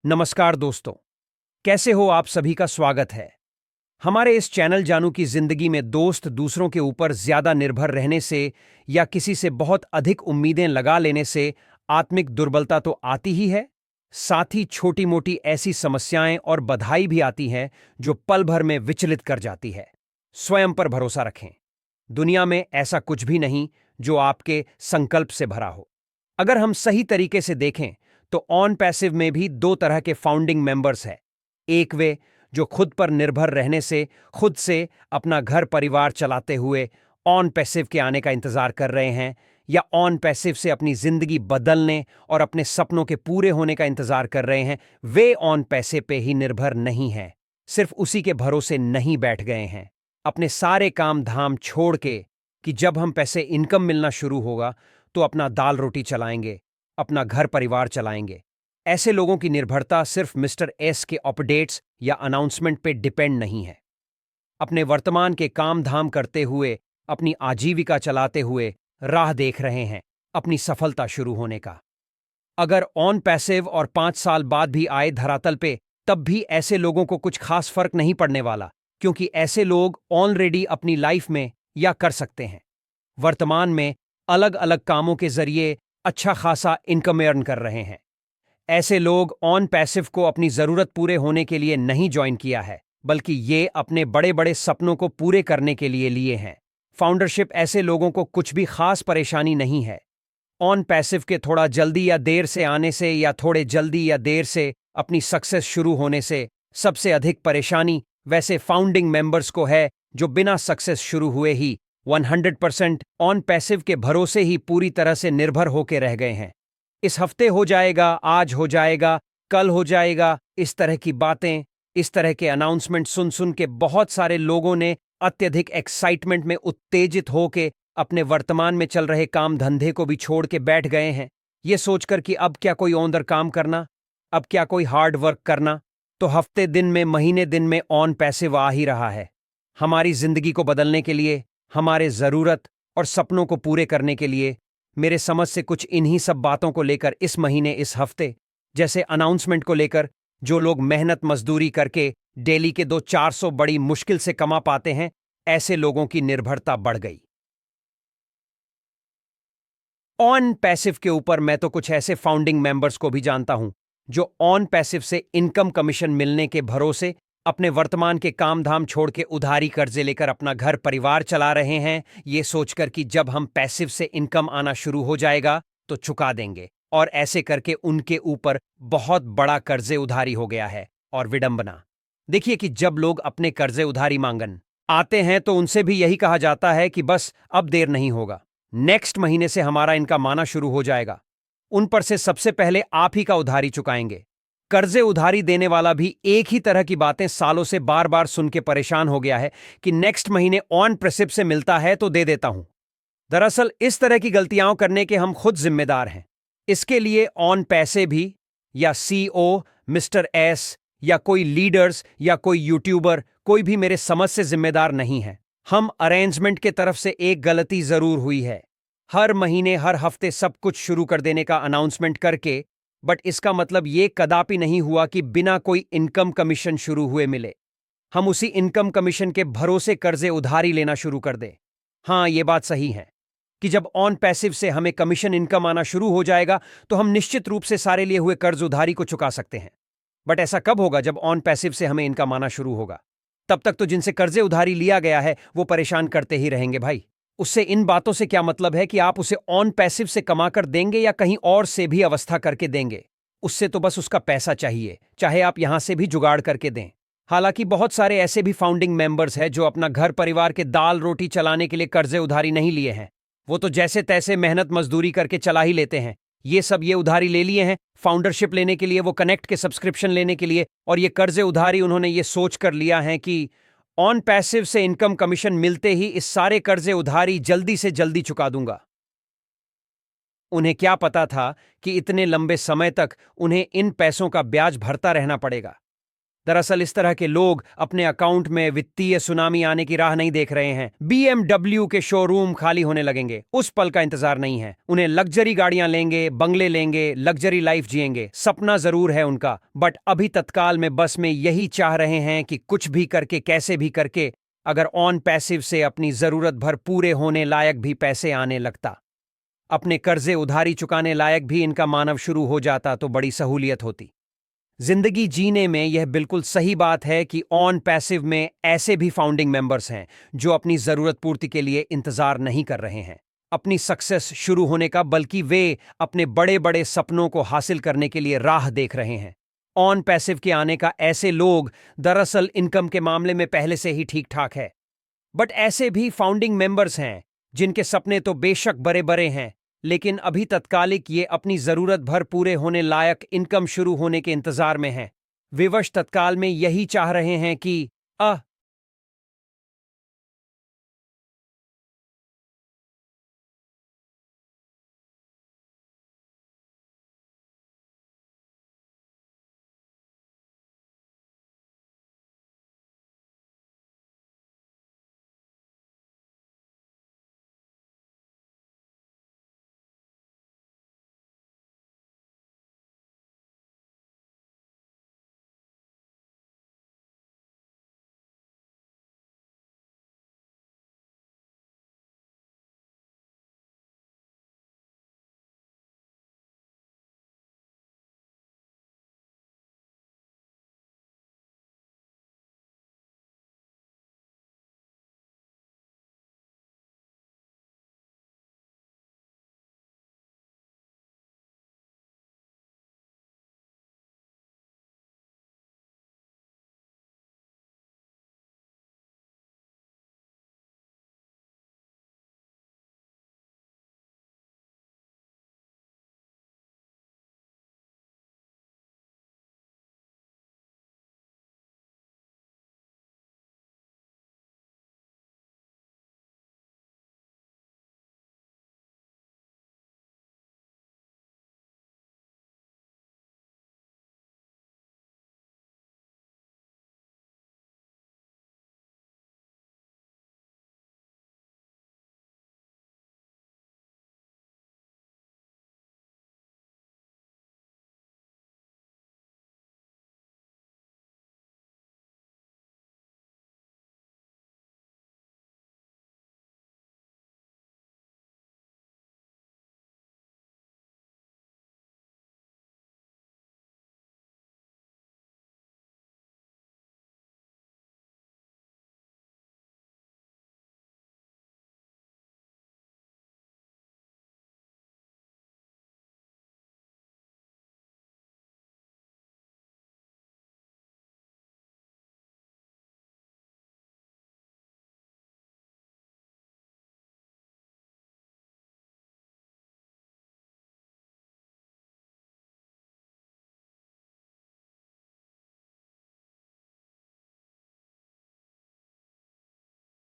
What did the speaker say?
नमस्कार दोस्तों, कैसे हो आप सभी का स्वागत है। हमारे इस चैनल जानू की जिंदगी में दोस्त दूसरों के ऊपर ज्यादा निर्भर रहने से या किसी से बहुत अधिक उम्मीदें लगा लेने से आत्मिक दुर्बलता तो आती ही है, साथ ही छोटी मोटी ऐसी समस्याएं और बधाई भी आती हैं जो पल भर में विचलित कर जाती है। स्वयं पर भरोसा रखें। दुनिया में ऐसा कुछ भी नहीं जो आपके संकल्प से भरा हो। अगर हम सही तरीके से देखें तो ऑन पैसिव में भी दो तरह के फाउंडिंग मेंबर्स हैं। एक वे जो खुद पर निर्भर रहने से खुद से अपना घर परिवार चलाते हुए ऑन पैसिव के आने का इंतजार कर रहे हैं, या ऑन पैसिव से अपनी जिंदगी बदलने और अपने सपनों के पूरे होने का इंतजार कर रहे हैं। वे ऑन पैसे पे ही निर्भर नहीं हैं, सिर्फ उसी के भरोसे नहीं बैठ गए हैं अपने सारे काम धाम छोड़ के कि जब हम पैसे इनकम मिलना शुरू होगा तो अपना दाल रोटी चलाएंगे, अपना घर परिवार चलाएंगे। ऐसे लोगों की निर्भरता सिर्फ मिस्टर एस के अपडेट्स या अनाउंसमेंट पे डिपेंड नहीं है। अपने वर्तमान के काम धाम करते हुए, अपनी आजीविका चलाते हुए राह देख रहे हैं अपनी सफलता शुरू होने का। अगर ऑन पैसिव और 5 साल बाद भी आए धरातल पे, तब भी ऐसे लोगों को कुछ खास फर्क नहीं पड़ने वाला, क्योंकि ऐसे लोग ऑलरेडी अपनी लाइफ में या कर सकते हैं वर्तमान में अलग अलग कामों के जरिए अच्छा खासा इनकम अर्न कर रहे हैं। ऐसे लोग ऑन पैसिव को अपनी जरूरत पूरे होने के लिए नहीं ज्वाइन किया है, बल्कि ये अपने बड़े बड़े सपनों को पूरे करने के लिए हैं। फाउंडरशिप ऐसे लोगों को कुछ भी खास परेशानी नहीं है। ऑन पैसिव के थोड़ा जल्दी या देर से आने से या थोड़े जल्दी या देर से अपनी सक्सेस शुरू होने से सबसे अधिक परेशानी वैसे फाउंडिंग मेंबर्स को है जो बिना सक्सेस शुरू हुए ही 100% ऑन पैसिव के भरोसे ही पूरी तरह से निर्भर होकर रह गए हैं। इस हफ्ते हो जाएगा, आज हो जाएगा, कल हो जाएगा, इस तरह की बातें, इस तरह के अनाउंसमेंट सुन सुन के बहुत सारे लोगों ने अत्यधिक एक्साइटमेंट में उत्तेजित होके अपने वर्तमान में चल रहे काम धंधे को भी छोड़ के बैठ गए हैं, ये सोचकर कि अब क्या कोई औंदर काम करना, अब क्या कोई हार्ड वर्क करना। तो हफ्ते दिन में, महीने दिन में ऑन पैसिव आ ही रहा है। हमारी जिंदगी को बदलने के लिए, हमारे जरूरत और सपनों को पूरे करने के लिए मेरे समझ से कुछ इन्हीं सब बातों को लेकर इस महीने, इस हफ्ते, जैसे अनाउंसमेंट को लेकर, जो लोग मेहनत मजदूरी करके डेली के 200-400 बड़ी मुश्किल से कमा पाते हैं, ऐसे लोगों की निर्भरता बढ़ गई। ऑन पैसिव के ऊपर मैं तो कुछ ऐसे फाउंडिंग मेंबर्स को भी जानता हूं जो ऑन पैसिव से इनकम कमीशन मिलने के भरोसे अपने वर्तमान के काम धाम छोड़ के उधारी कर्जे लेकर अपना घर परिवार चला रहे हैं, ये सोचकर कि जब हम पैसिव से इनकम आना शुरू हो जाएगा तो चुका देंगे, और ऐसे करके उनके ऊपर बहुत बड़ा कर्जे उधारी हो गया है। और विडंबना देखिए कि जब लोग अपने कर्जे उधारी मांगन आते हैं तो उनसे भी यही कहा जाता है कि बस अब देर नहीं होगा, नेक्स्ट महीने से हमारा इनका माना शुरू हो जाएगा। उन पर से सबसे पहले आप ही का उधारी चुकाएंगे। कर्जे उधारी देने वाला भी एक ही तरह की बातें सालों से बार बार सुन के परेशान हो गया है कि नेक्स्ट महीने ऑन पैसिव से मिलता है तो दे देता हूं। दरअसल इस तरह की गलतियां करने के हम खुद जिम्मेदार हैं। इसके लिए ऑन पैसे भी, या सीओ मिस्टर एस, या कोई लीडर्स, या कोई यूट्यूबर, कोई भी मेरे समझ से जिम्मेदार नहीं है। हम अरेंजमेंट के तरफ से एक गलती जरूर हुई है, हर महीने हर हफ्ते सब कुछ शुरू कर देने का अनाउंसमेंट करके, बट इसका मतलब ये कदापि नहीं हुआ कि बिना कोई इनकम कमीशन शुरू हुए मिले हम उसी इनकम कमीशन के भरोसे कर्जे उधारी लेना शुरू कर दें। हां, ये बात सही है कि जब ऑन पैसिव से हमें कमीशन इनकम आना शुरू हो जाएगा तो हम निश्चित रूप से सारे लिए हुए कर्ज उधारी को चुका सकते हैं। बट ऐसा कब होगा? जब ऑन पैसिव से हमें इनकम आना शुरू होगा। तब तक तो जिनसे कर्जे उधारी लिया गया है वो परेशान करते ही रहेंगे भाई। उससे इन बातों से क्या मतलब है कि आप उसे ऑन पैसिव से कमाकर देंगे या कहीं और से भी अवस्था करके देंगे? उससे तो बस उसका पैसा चाहिए, चाहे आप यहां से भी जुगाड़ करके दें। हालांकि बहुत सारे ऐसे भी फाउंडिंग मेंबर्स हैं जो अपना घर परिवार के दाल रोटी चलाने के लिए कर्जे उधारी नहीं लिए हैं। वो तो जैसे तैसे मेहनत मजदूरी करके चला ही लेते हैं। ये उधारी ले लिए हैं फाउंडरशिप लेने के लिए, वो कनेक्ट के सब्सक्रिप्शन लेने के लिए, और ये कर्जे उधारी उन्होंने ये सोच कर लिया है कि ऑन पैसिव से इनकम कमीशन मिलते ही इस सारे कर्जे उधारी जल्दी से जल्दी चुका दूंगा। उन्हें क्या पता था कि इतने लंबे समय तक उन्हें इन पैसों का ब्याज भरता रहना पड़ेगा। दरअसल इस तरह के लोग अपने अकाउंट में वित्तीय सुनामी आने की राह नहीं देख रहे हैं। BMW के शोरूम खाली होने लगेंगे, उस पल का इंतजार नहीं है। उन्हें लग्जरी गाड़ियां लेंगे, बंगले लेंगे, लग्जरी लाइफ जिएंगे। सपना जरूर है उनका, बट अभी तत्काल में बस में यही चाह रहे हैं कि कुछ भी करके, कैसे भी करके, अगर ऑन पैसिव से अपनी जरूरत भर पूरे होने लायक भी पैसे आने लगता, अपने कर्जे उधारी चुकाने लायक भी इनका मानव शुरू हो जाता, तो बड़ी सहूलियत होती। जिंदगी जीने में यह बिल्कुल सही बात है कि ऑन पैसिव में ऐसे भी फाउंडिंग मेंबर्स हैं जो अपनी जरूरत पूर्ति के लिए इंतजार नहीं कर रहे हैं अपनी सक्सेस शुरू होने का, बल्कि वे अपने बड़े बड़े सपनों को हासिल करने के लिए राह देख रहे हैं। ऑन पैसिव के आने का ऐसे लोग दरअसल इनकम के मामले में पहले से ही ठीक ठाक है, बट ऐसे भी फाउंडिंग मेंबर्स हैं जिनके सपने तो बेशक बड़े बड़े हैं, लेकिन अभी तत्कालिक ये अपनी जरूरत भर पूरे होने लायक इनकम शुरू होने के इंतजार में हैं। विवश तत्काल में यही चाह रहे हैं कि